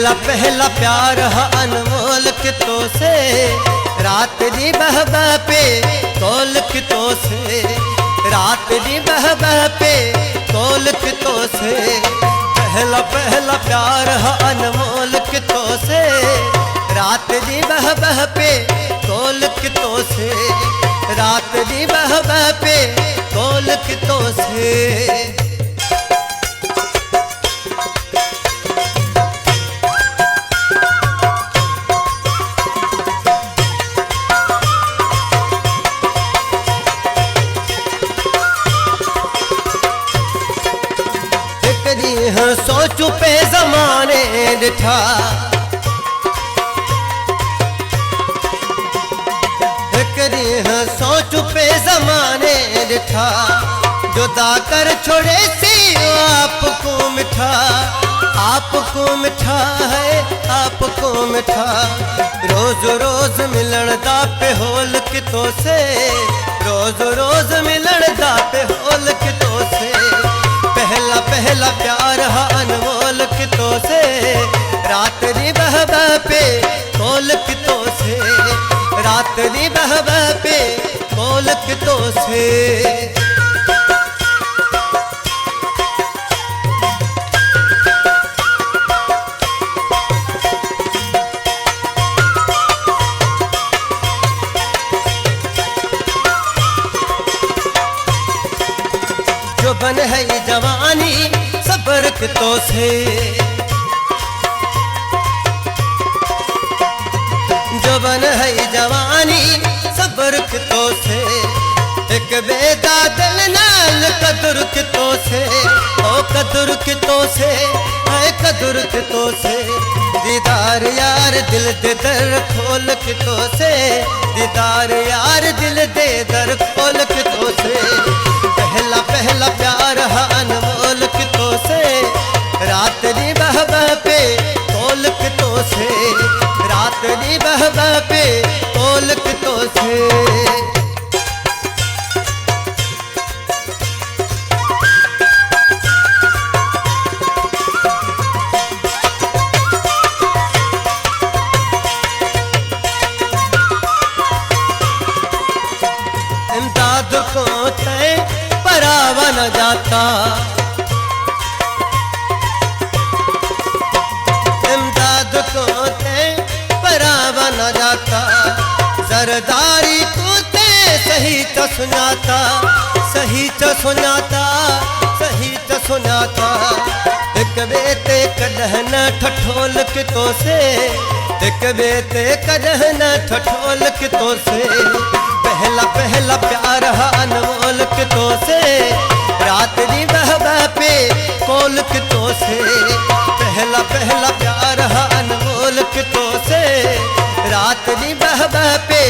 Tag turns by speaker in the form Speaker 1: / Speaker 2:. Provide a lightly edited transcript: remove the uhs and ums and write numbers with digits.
Speaker 1: पहला पहला प्यार हा अनमोल कितो से, रात दी बह बह पे तोल कितो से, रात दी बह बह पे तोल कितो से। पहला पहला प्यार हा अनमोल कितो से, रात दी बह बह पे तोल कितो से, रात दी बह बह पे तोल कितो से। सोचू पे जमाने डिठा, सोचू पे जमाने डिठा, जुदा कर छोड़े सी आपको मिठा, आपको मिठा है आपको मिठा। रोज रोज मिलन दा पे होल कितो से, रोज रोज मिलन दा पे होल कितो से। पहला पहला प्यार हा अनमोल कितो से, रात दी बह बह पे तोल कितो से, रात दी बह बह पे तोल कितो से। जो बन है जवानी सबर कितो से, जो बन है जवानी सबर कितो से। एक बेदा दिल नाल कदर कितो से, ओ कदर कितो से, है कदर कितो से। दीदार यार दिल दे दर खोल कितो से, दीदार यार दिल दे दर खोल कितो से। पहला पहला प्यार हा अनमोल कितो से, रात दी बह बह पे तोल कितो से, रात दी बह बह पे तोल कितो से। इमदाद को तय परावा न जाता, इमदाद को तय परावा न जाता। जरदारी को ते सही तो सुनाता, सही तो सुनाता, सही तो सुनाता। एक बेते कदह न ठठोल कितो से, एक बेते कदह न ठठोल कितो से। पहला पहला प्यार हा अनमोल कितो से, रात दी बह बह पे कोल कितो से। पहला पहला प्यार हा अनमोल कितो से, रात दी बह बह पे